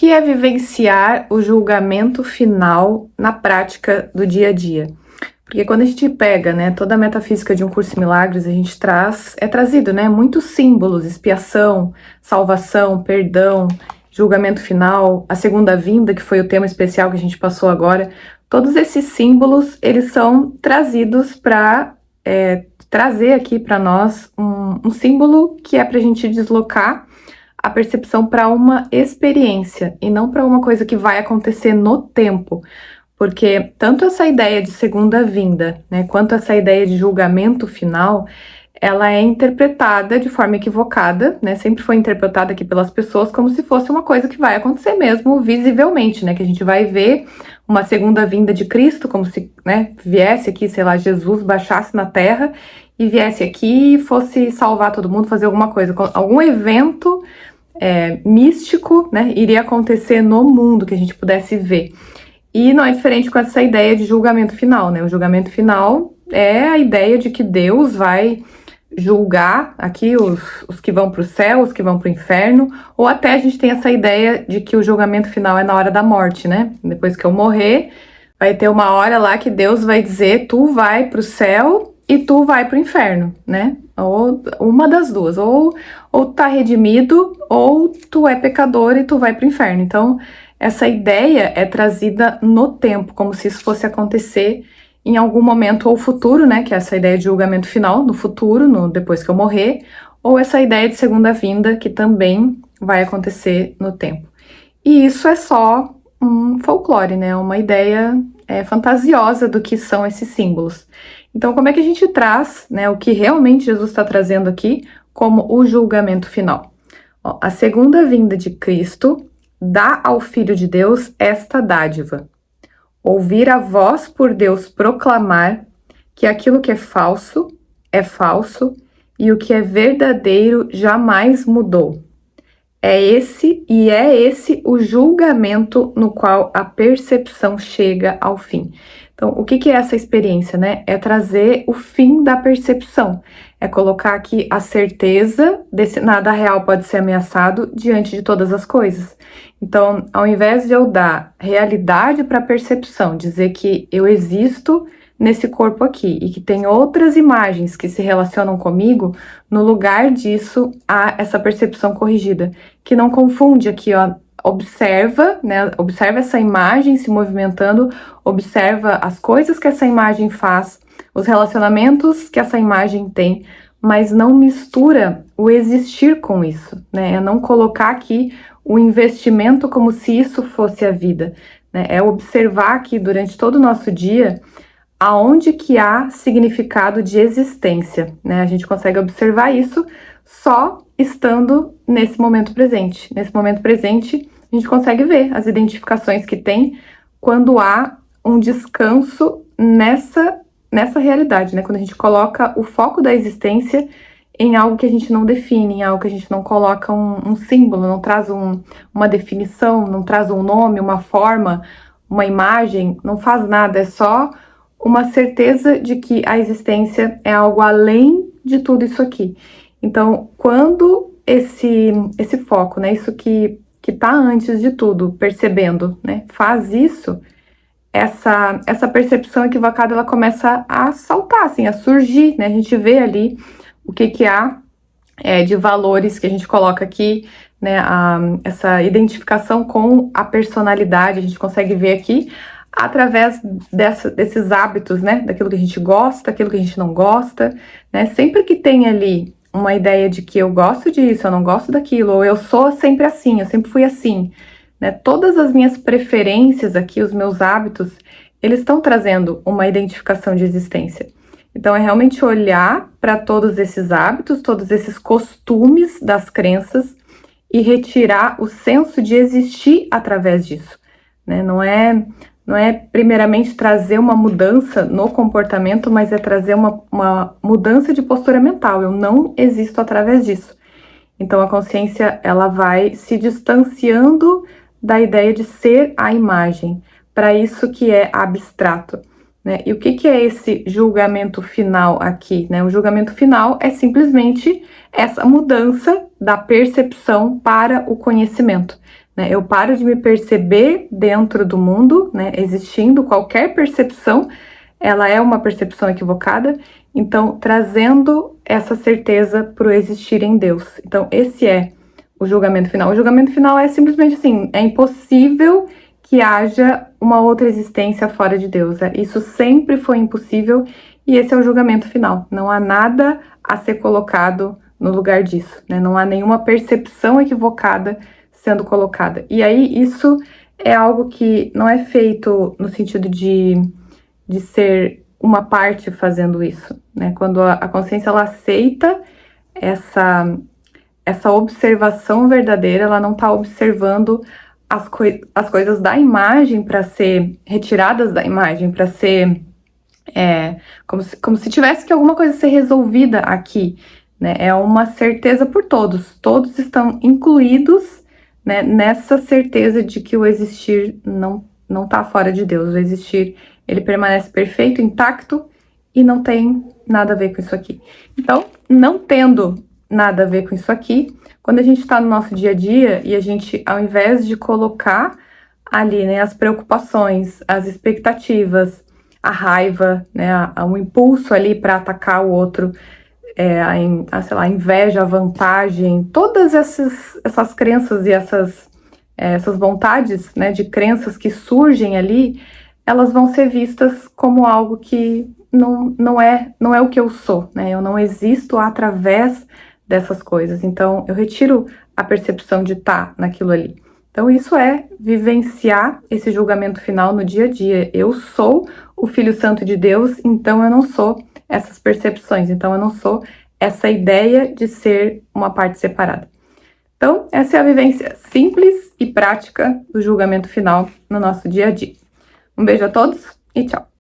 que é vivenciar o julgamento final na prática do dia a dia? Porque quando a gente pega, né, toda a metafísica de Um Curso em Milagres, a gente é trazido, né, muitos símbolos: expiação, salvação, perdão, julgamento final, a segunda vinda, que foi o tema especial que a gente passou agora. Todos esses símbolos, eles são trazidos para trazer aqui para nós um símbolo que é para a gente deslocar a percepção para uma experiência e não para uma coisa que vai acontecer no tempo. Porque tanto essa ideia de segunda vinda, né, quanto essa ideia de julgamento final, ela é interpretada de forma equivocada, né? Sempre foi interpretada aqui pelas pessoas como se fosse uma coisa que vai acontecer mesmo visivelmente, né? Que a gente vai ver uma segunda vinda de Cristo, como se, né, viesse aqui, sei lá, Jesus baixasse na Terra e viesse aqui e fosse salvar todo mundo, fazer alguma coisa, algum evento místico, né, iria acontecer no mundo que a gente pudesse ver. E não é diferente com essa ideia de julgamento final, né? O julgamento final é a ideia de que Deus vai julgar aqui os que vão para o céu, os que vão para o inferno, ou até a gente tem essa ideia de que o julgamento final é na hora da morte, né? Depois que eu morrer, vai ter uma hora lá que Deus vai dizer: tu vai para o céu e tu vai para o inferno, né? Ou uma das duas, ou tá redimido, ou tu é pecador e tu vai para o inferno. Então, essa ideia é trazida no tempo, como se isso fosse acontecer em algum momento ou futuro, né? Que é essa ideia de julgamento final, no futuro, depois que eu morrer, ou essa ideia de segunda vinda, que também vai acontecer no tempo. E isso é só um folclore, né? Uma ideia fantasiosa do que são esses símbolos. Então, como é que a gente traz, né, o que realmente Jesus está trazendo aqui como o julgamento final? Ó, a segunda vinda de Cristo dá ao Filho de Deus esta dádiva: ouvir a voz por Deus proclamar que aquilo que é falso e o que é verdadeiro jamais mudou. É esse o julgamento no qual a percepção chega ao fim. Então, o que é essa experiência, né? É trazer o fim da percepção. É colocar aqui a certeza desse nada real pode ser ameaçado diante de todas as coisas. Então, ao invés de eu dar realidade para a percepção, dizer que eu existo nesse corpo aqui e que tem outras imagens que se relacionam comigo, no lugar disso há essa percepção corrigida, que não confunde aqui, ó, observa, né, observa essa imagem se movimentando, observa as coisas que essa imagem faz, os relacionamentos que essa imagem tem, mas não mistura o existir com isso, né, é não colocar aqui o investimento como se isso fosse a vida, né, é observar aqui durante todo o nosso dia aonde que há significado de existência, né? A gente consegue observar isso só estando nesse momento presente. Nesse momento presente, a gente consegue ver as identificações que tem quando há um descanso nessa realidade, né? Quando a gente coloca o foco da existência em algo que a gente não define, em algo que a gente não coloca um símbolo, não traz uma definição, não traz um nome, uma forma, uma imagem, não faz nada, é só uma certeza de que a existência é algo além de tudo isso aqui. Então, quando esse foco, né, isso que tá antes de tudo, percebendo, né, faz isso, essa percepção equivocada, ela começa a saltar, assim, a surgir, né, a gente vê ali o que há de valores que a gente coloca aqui, né, essa identificação com a personalidade, a gente consegue ver aqui através desses hábitos, né, daquilo que a gente gosta, daquilo que a gente não gosta, né, sempre que tem ali uma ideia de que eu gosto disso, eu não gosto daquilo, ou eu sou sempre assim, eu sempre fui assim, né, todas as minhas preferências aqui, os meus hábitos, eles estão trazendo uma identificação de existência. Então, é realmente olhar para todos esses hábitos, todos esses costumes das crenças e retirar o senso de existir através disso, né, não é primeiramente trazer uma mudança no comportamento, mas é trazer uma mudança de postura mental. Eu não existo através disso. Então a consciência, ela vai se distanciando da ideia de ser a imagem, para isso que é abstrato, né? E o que é esse julgamento final aqui, né? O julgamento final é simplesmente essa mudança da percepção para o conhecimento, né? Eu paro de me perceber dentro do mundo, né? Existindo qualquer percepção, ela é uma percepção equivocada. Então, trazendo essa certeza para o existir em Deus. Então, esse é o julgamento final. O julgamento final é simplesmente assim: é impossível que haja uma outra existência fora de Deus. Isso sempre foi impossível e esse é o julgamento final. Não há nada a ser colocado no lugar disso, né? Não há nenhuma percepção equivocada sendo colocada. E aí isso é algo que não é feito no sentido de ser uma parte fazendo isso, né? Quando a consciência ela aceita essa observação verdadeira, ela não está observando as coisas da imagem para ser retiradas da imagem, para ser como se tivesse que alguma coisa ser resolvida aqui, né? É uma certeza por todos estão incluídos, né, nessa certeza de que o existir não está fora de Deus, o existir ele permanece perfeito, intacto e não tem nada a ver com isso aqui. Então, não tendo nada a ver com isso aqui, quando a gente está no nosso dia a dia e a gente, ao invés de colocar ali, né, as preocupações, as expectativas, a raiva, né, um impulso ali para atacar o outro, sei lá, a inveja, a vantagem, todas essas crenças e essas vontades, né, de crenças que surgem ali, elas vão ser vistas como algo que não é o que eu sou, né? Eu não existo através dessas coisas. Então, eu retiro a percepção de estar naquilo ali. Então, isso é vivenciar esse julgamento final no dia a dia. Eu sou o Filho Santo de Deus, então eu não sou essas percepções, então eu não sou essa ideia de ser uma parte separada. Então, essa é a vivência simples e prática do julgamento final no nosso dia a dia. Um beijo a todos e tchau!